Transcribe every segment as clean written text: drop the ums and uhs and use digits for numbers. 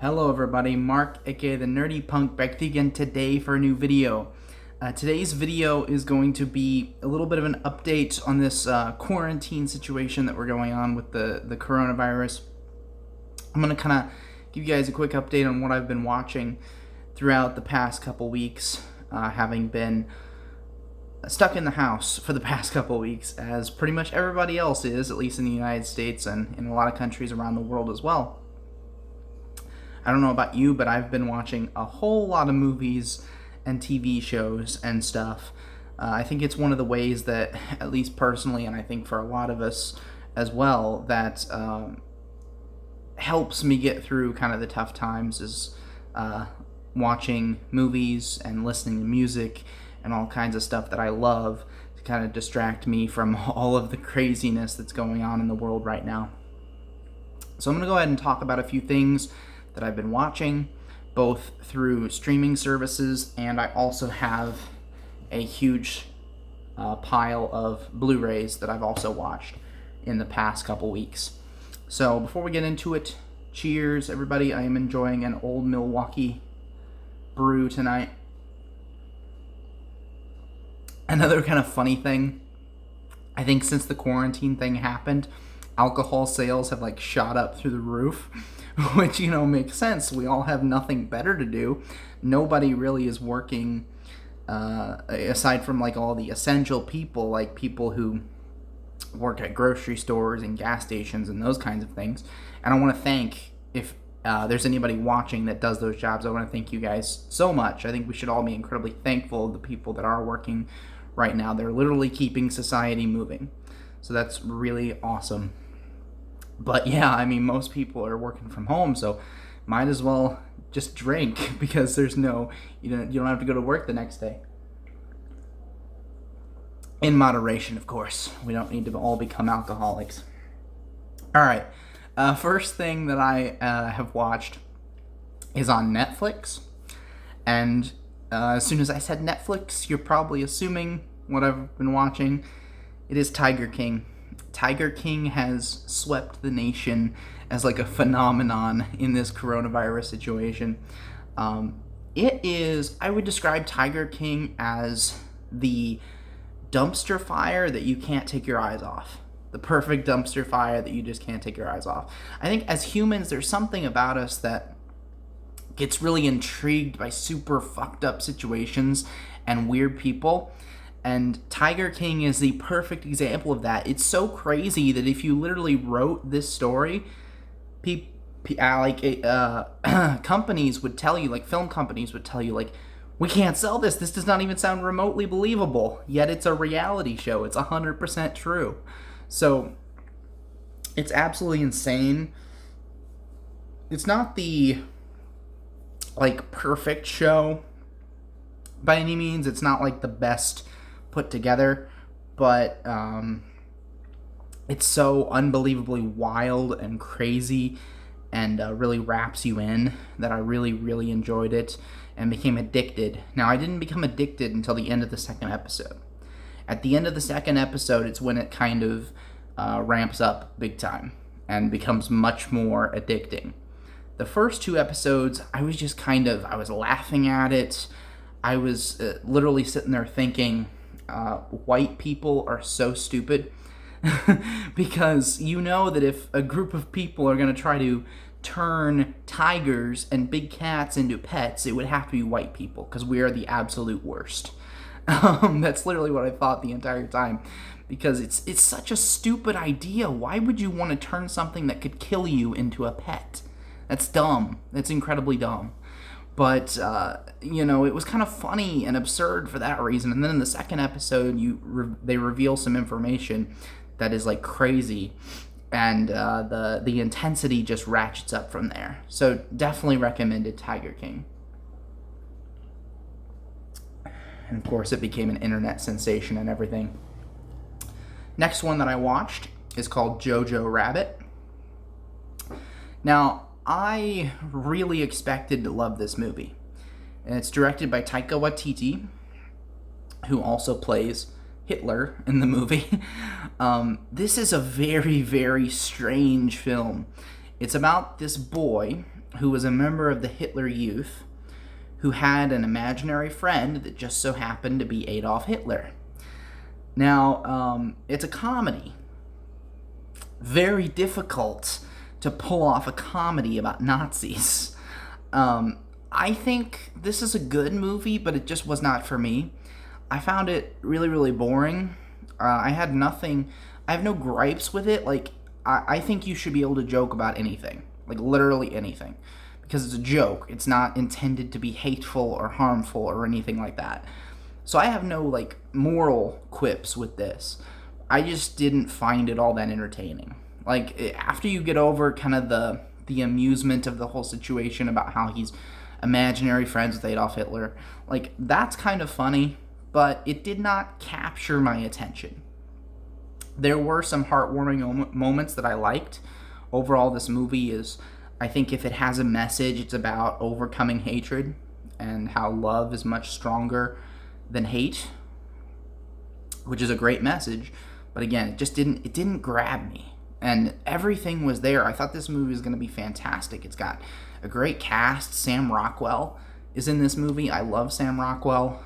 Hello everybody, Mark aka the Nerdy Punk back again today for a new video. Today's video is going to be a little bit of an update on this quarantine situation that we're going on with the coronavirus. I'm going to kind of give you guys a quick update on what I've been watching throughout the past couple weeks, having been stuck in the house for the past couple weeks, as pretty much everybody else is, at least in the United States and in a lot of countries around the world as well. I don't know about you, but I've been watching a whole lot of movies and TV shows and stuff. I think it's one of the ways that, at least personally, and I think for a lot of us as well, that helps me get through kind of the tough times is watching movies and listening to music and all kinds of stuff that I love to kind of distract me from all of the craziness that's going on in the world right now. So I'm going to go ahead and talk about a few things that I've been watching, both through streaming services, and I also have a huge pile of Blu-rays that I've also watched in the past couple weeks. So before we get into it, cheers everybody. I am enjoying an old Milwaukee brew tonight. Another kind of funny thing, I think since the quarantine thing happened, alcohol sales have like shot up through the roof, which, you know, makes sense. We all have nothing better to do. Nobody really is working, aside from like all the essential people, like people who work at grocery stores and gas stations and those kinds of things. And I want to thank, if there's anybody watching that does those jobs, I want to thank you guys so much. I think we should all be incredibly thankful of the people that are working right now. They're literally keeping society moving. So that's really awesome. But yeah, I mean, most people are working from home, so might as well just drink because there's no, you don't have to go to work the next day. In moderation, of course. We don't need to all become alcoholics. All right. First thing that I have watched is on Netflix. And as soon as I said Netflix, you're probably assuming what I've been watching. It is Tiger King. Tiger King has swept the nation as like a phenomenon in this coronavirus situation. It is, I would describe Tiger King as the dumpster fire that you can't take your eyes off. The perfect dumpster fire that you just can't take your eyes off. I think as humans, there's something about us that gets really intrigued by super fucked up situations and weird people. And Tiger King is the perfect example of that. It's so crazy that if you literally wrote this story, companies would tell you, like film companies would tell you, like, we can't sell this. This does not even sound remotely believable. Yet it's a reality show. It's 100% true. So it's absolutely insane. It's not the like perfect show by any means. It's not like the best put together, but it's so unbelievably wild and crazy and really wraps you in that I really, really enjoyed it and became addicted. Now, I didn't become addicted until the end of the second episode. At the end of the second episode, it's when it kind of ramps up big time and becomes much more addicting. The first two episodes, I was just I was laughing at it. I was literally sitting there thinking, white people are so stupid. Because you know that if a group of people are going to try to turn tigers and big cats into pets, it would have to be white people, because we are the absolute worst. That's literally what I thought the entire time, because it's such a stupid idea. Why would you want to turn something that could kill you into a pet? That's dumb. That's incredibly dumb. But, it was kind of funny and absurd for that reason. And then in the second episode, they reveal some information that is, like, crazy. And the intensity just ratchets up from there. So definitely recommended Tiger King. And, of course, it became an internet sensation and everything. Next one that I watched is called Jojo Rabbit. Now, I really expected to love this movie. And it's directed by Taika Waititi, who also plays Hitler in the movie. This is a very, very strange film. It's about this boy who was a member of the Hitler Youth who had an imaginary friend that just so happened to be Adolf Hitler. Now, it's a comedy. Very difficult to pull off a comedy about Nazis. I think this is a good movie, but it just was not for me. I found it really, really boring. I have no gripes with it. Like, I think you should be able to joke about anything. Like, literally anything. Because it's a joke. It's not intended to be hateful or harmful or anything like that. So I have no, like, moral quips with this. I just didn't find it all that entertaining. Like, after you get over kind of the amusement of the whole situation about how he's imaginary friends with Adolf Hitler, like, that's kind of funny, but it did not capture my attention. There were some heartwarming moments that I liked. Overall, this movie is, I think if it has a message, it's about overcoming hatred and how love is much stronger than hate, which is a great message. But again, it didn't grab me. And everything was there. I thought this movie was going to be fantastic. It's got a great cast. Sam Rockwell is in this movie. I love Sam Rockwell.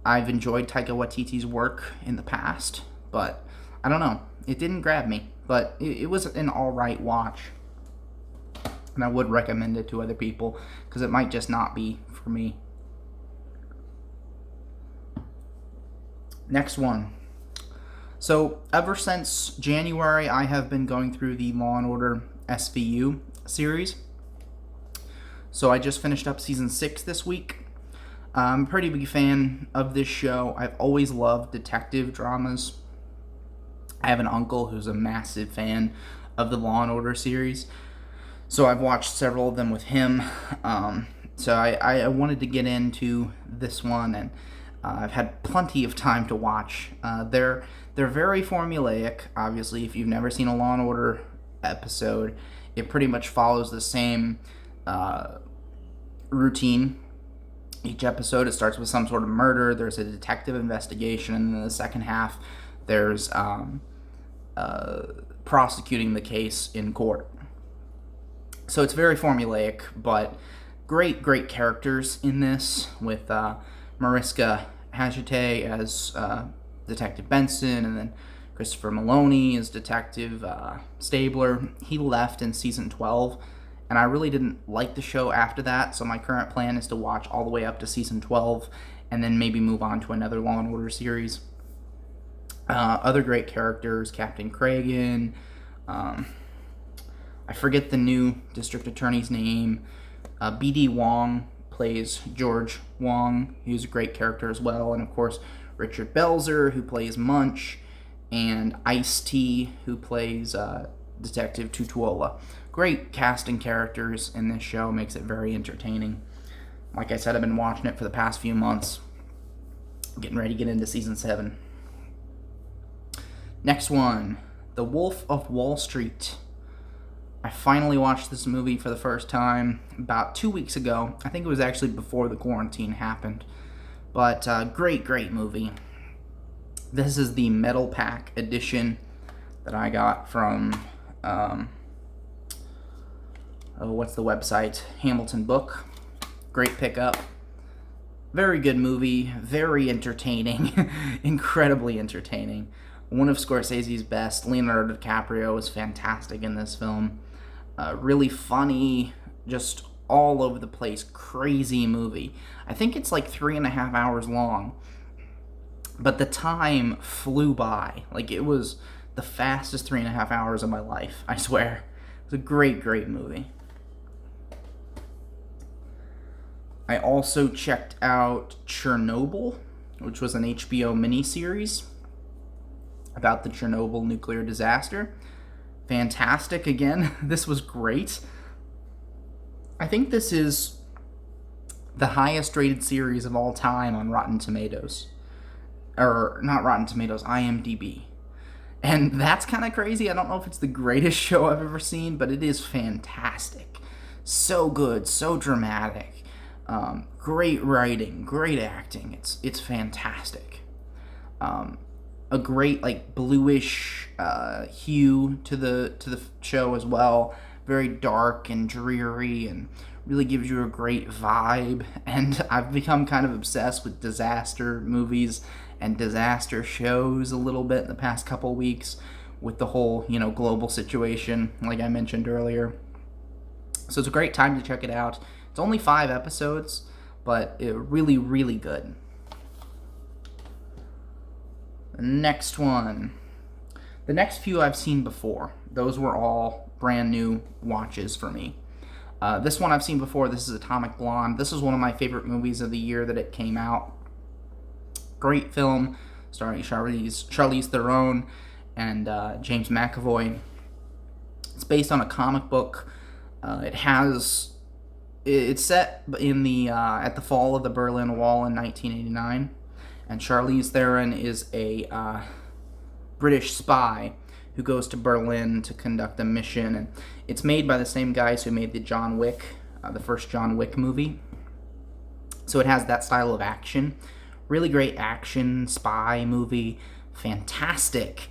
I've enjoyed Taika Waititi's work in the past, but I don't know. It didn't grab me, but it was an alright watch. And I would recommend it to other people, because it might just not be for me. Next one. So, ever since January, I have been going through the Law & Order SVU series. So, I just finished up Season 6 this week. I'm a pretty big fan of this show. I've always loved detective dramas. I have an uncle who's a massive fan of the Law & Order series. So, I've watched several of them with him. So, I wanted to get into this one, and I've had plenty of time to watch. They're very formulaic. Obviously, if you've never seen a Law & Order episode, it pretty much follows the same routine. Each episode, it starts with some sort of murder. There's a detective investigation, and then in the second half, there's prosecuting the case in court. So it's very formulaic, but great characters in this, with Mariska Hargitay as Detective Benson, and then Christopher Maloney as Detective Stabler. He left in Season 12, and I really didn't like the show after that, so my current plan is to watch all the way up to Season 12, and then maybe move on to another Law & Order series. Other great characters, Captain Cragen, I forget the new district attorney's name, B.D. Wong plays George Wong, who's a great character as well, and of course Richard Belzer, who plays Munch, and Ice-T, who plays Detective Tutuola. Great casting characters in this show, makes it very entertaining. Like I said, I've been watching it for the past few months, getting ready to get into Season 7. Next one, The Wolf of Wall Street. I finally watched this movie for the first time about 2 weeks ago. I think it was actually before the quarantine happened. But great movie. This is the Metal Pack edition that I got from, what's the website? Hamilton Book. Great pickup. Very good movie. Very entertaining. Incredibly entertaining. One of Scorsese's best. Leonardo DiCaprio is fantastic in this film. Really funny, just all over the place, crazy movie. I think it's like 3.5 hours long, but the time flew by. Like, it was the fastest 3.5 hours of my life, I swear. It was a great movie. I also checked out Chernobyl, which was an HBO miniseries about the Chernobyl nuclear disaster. Fantastic again. This was great. I think this is the highest rated series of all time on Rotten Tomatoes. Or, not Rotten Tomatoes, IMDb. And that's kind of crazy. I don't know if it's the greatest show I've ever seen, but it is fantastic. So good, so dramatic. Great writing, great acting. It's fantastic. A a great like bluish hue to the show as well. Very dark and dreary, and really gives you a great vibe. And I've become kind of obsessed with disaster movies and disaster shows a little bit in the past couple weeks with the whole, global situation, like I mentioned earlier. So it's a great time to check it out. It's only 5 episodes, but really, really good. The next one. The next few I've seen before. Those were all brand new watches for me. This one I've seen before. This is Atomic Blonde. This is one of my favorite movies of the year that it came out. Great film, starring Charlize Theron and James McAvoy. It's based on a comic book. It's set in the at the fall of the Berlin Wall in 1989, and Charlize Theron is a British spy who goes to Berlin to conduct a mission, and it's made by the same guys who made the first John Wick movie. So it has that style of action. Really great action spy movie. Fantastic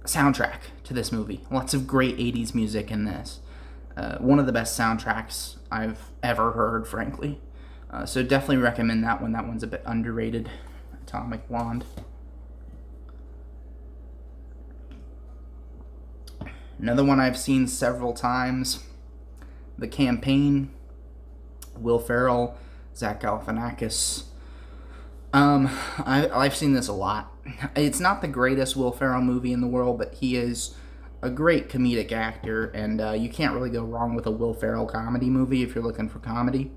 soundtrack to this movie. Lots of great 80s music in this. One of the best soundtracks I've ever heard, frankly. So definitely recommend that one. That one's a bit underrated. Atomic Blonde. Another one I've seen several times. The Campaign. Will Ferrell, Zach Galifianakis. I've seen this a lot. It's not the greatest Will Ferrell movie in the world, but he is a great comedic actor, and you can't really go wrong with a Will Ferrell comedy movie if you're looking for comedy.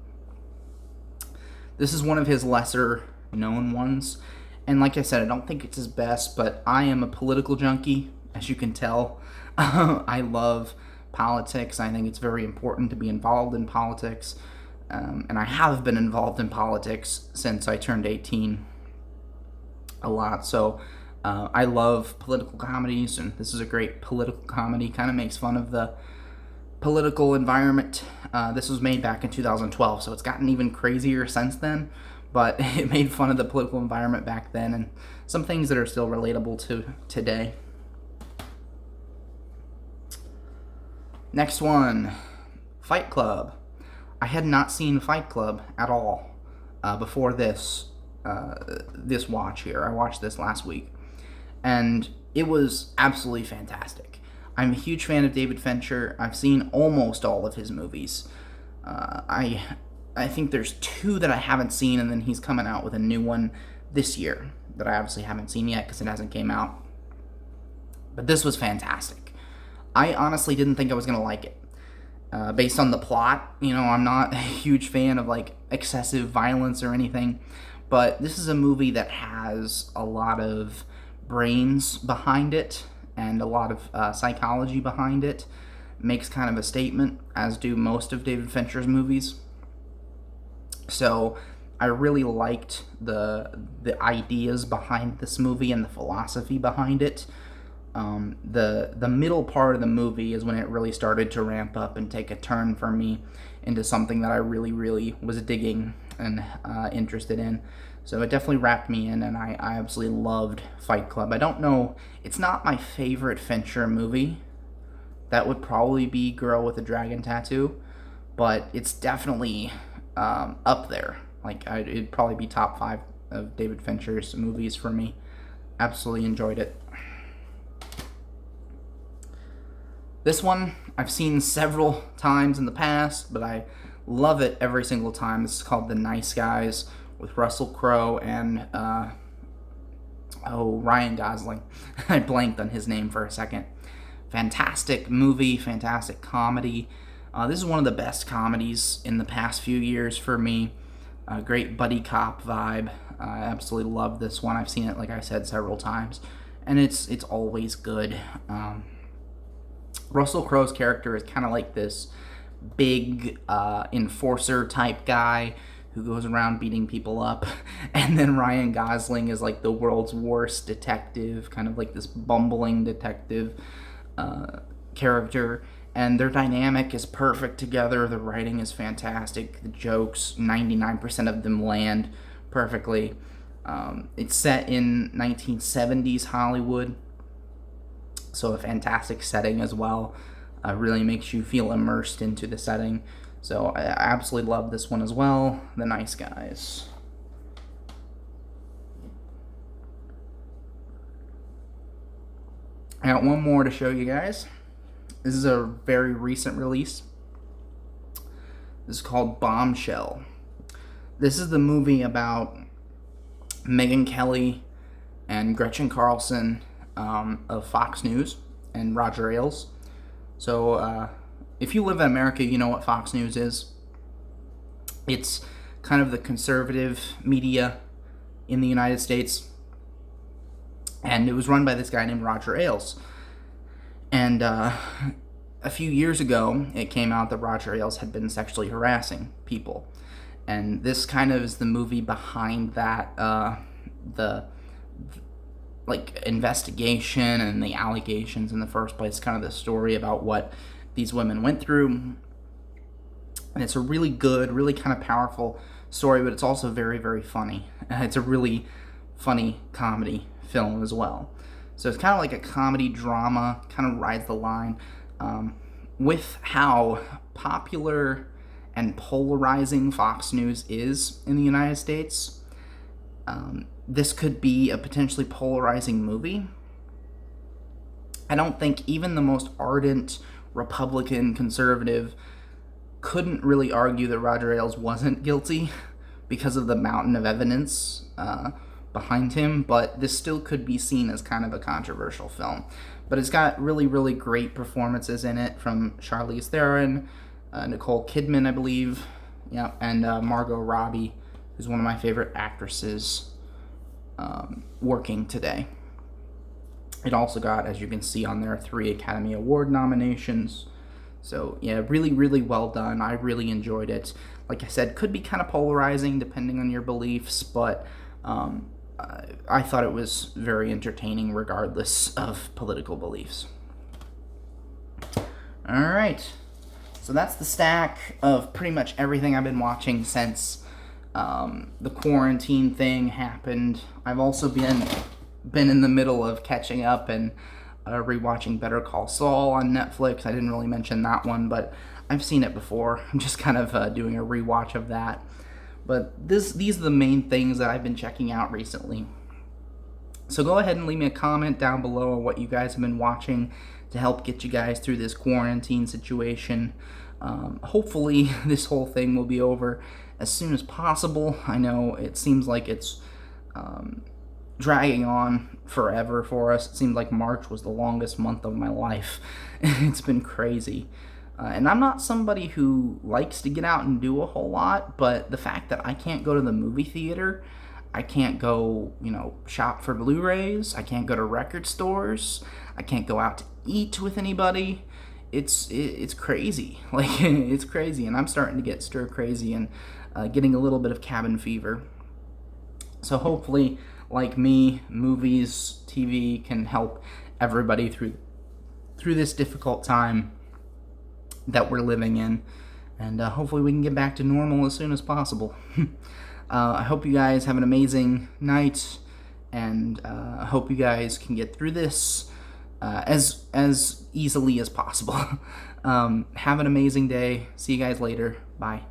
This is one of his lesser known ones, and like I said, I don't think it's his best, but I am a political junkie, as you can tell. I love politics. I think it's very important to be involved in politics, and I have been involved in politics since I turned 18 a lot, so I love political comedies, and this is a great political comedy. Kind of makes fun of the political environment. This was made back in 2012, so it's gotten even crazier since then, but it made fun of the political environment back then and some things that are still relatable to today. Next one, Fight Club. I had not seen Fight Club at all before this watch here. I watched this last week, and it was absolutely fantastic. I'm a huge fan of David Fincher. I've seen almost all of his movies. I think there's 2 that I haven't seen, and then he's coming out with a new one this year that I obviously haven't seen yet because it hasn't came out. But this was fantastic. I honestly didn't think I was going to like it. Based on the plot, I'm not a huge fan of like excessive violence or anything, but this is a movie that has a lot of brains behind it and a lot of psychology behind it. Makes kind of a statement, as do most of David Fincher's movies. So I really liked the ideas behind this movie and the philosophy behind it. The middle part of the movie is when it really started to ramp up and take a turn for me into something that I really, really was digging and interested in. So it definitely wrapped me in, and I absolutely loved Fight Club. I don't know, it's not my favorite Fincher movie. That would probably be Girl with a Dragon Tattoo, but it's definitely up there. Like, it'd probably be top 5 of David Fincher's movies for me. Absolutely enjoyed it. This one I've seen several times in the past, but I love it every single time. This is called The Nice Guys with Russell Crowe and Ryan Gosling. I blanked on his name for a second. Fantastic movie, fantastic comedy. This is one of the best comedies in the past few years for me. Great buddy cop vibe. I absolutely love this one. I've seen it, like I said, several times, and it's always good. Russell Crowe's character is kind of like this big enforcer type guy who goes around beating people up, and then Ryan Gosling is like the world's worst detective, kind of like this bumbling detective character, and their dynamic is perfect together. The writing is fantastic. The jokes, 99% of them land perfectly. It's set in 1970s Hollywood, so a fantastic setting as well. Really makes you feel immersed into the setting. So I absolutely love this one as well. The Nice Guys. I got one more to show you guys. This is a very recent release. This is called Bombshell. This is the movie about Megyn Kelly and Gretchen Carlson of Fox News and Roger Ailes. So if you live in America, you know what Fox News is. It's kind of the conservative media in the United States. And it was run by this guy named Roger Ailes. And a few years ago, it came out that Roger Ailes had been sexually harassing people. And this kind of is the movie behind that, the investigation and the allegations in the first place, kind of the story about what these women went through. And it's a really good, really kind of powerful story, but it's also very, very funny. It's a really funny comedy film as well. So it's kind of like a comedy drama, kind of rides the line with how popular and polarizing Fox News is in the United States. This could be a potentially polarizing movie. I don't think even the most ardent Republican conservative couldn't really argue that Roger Ailes wasn't guilty because of the mountain of evidence behind him, but this still could be seen as kind of a controversial film. But it's got really, really great performances in it from Charlize Theron, Nicole Kidman, I believe, yeah, and Margot Robbie, who's one of my favorite actresses working today. It also got, as you can see on there, 3 Academy Award nominations. So, yeah, really, really well done. I really enjoyed it. Like I said, could be kind of polarizing depending on your beliefs, but I thought it was very entertaining regardless of political beliefs. All right. So that's the stack of pretty much everything I've been watching since the quarantine thing happened. I've also been in the middle of catching up and rewatching Better Call Saul on Netflix. I didn't really mention that one, but I've seen it before. I'm just kind of doing a rewatch of that. But these are the main things that I've been checking out recently. So go ahead and leave me a comment down below on what you guys have been watching to help get you guys through this quarantine situation. Hopefully this whole thing will be over as soon as possible. I know it seems like it's dragging on forever for us. It seemed like March was the longest month of my life. It's been crazy. And I'm not somebody who likes to get out and do a whole lot, but the fact that I can't go to the movie theater, I can't go, shop for Blu-rays, I can't go to record stores, I can't go out to eat with anybody, it's crazy. Like, it's crazy, and I'm starting to get stir crazy and getting a little bit of cabin fever. So hopefully, like me, movies, TV can help everybody through this difficult time that we're living in, and hopefully we can get back to normal as soon as possible. I hope you guys have an amazing night, and I hope you guys can get through this as easily as possible. Have an amazing day. See you guys later. Bye.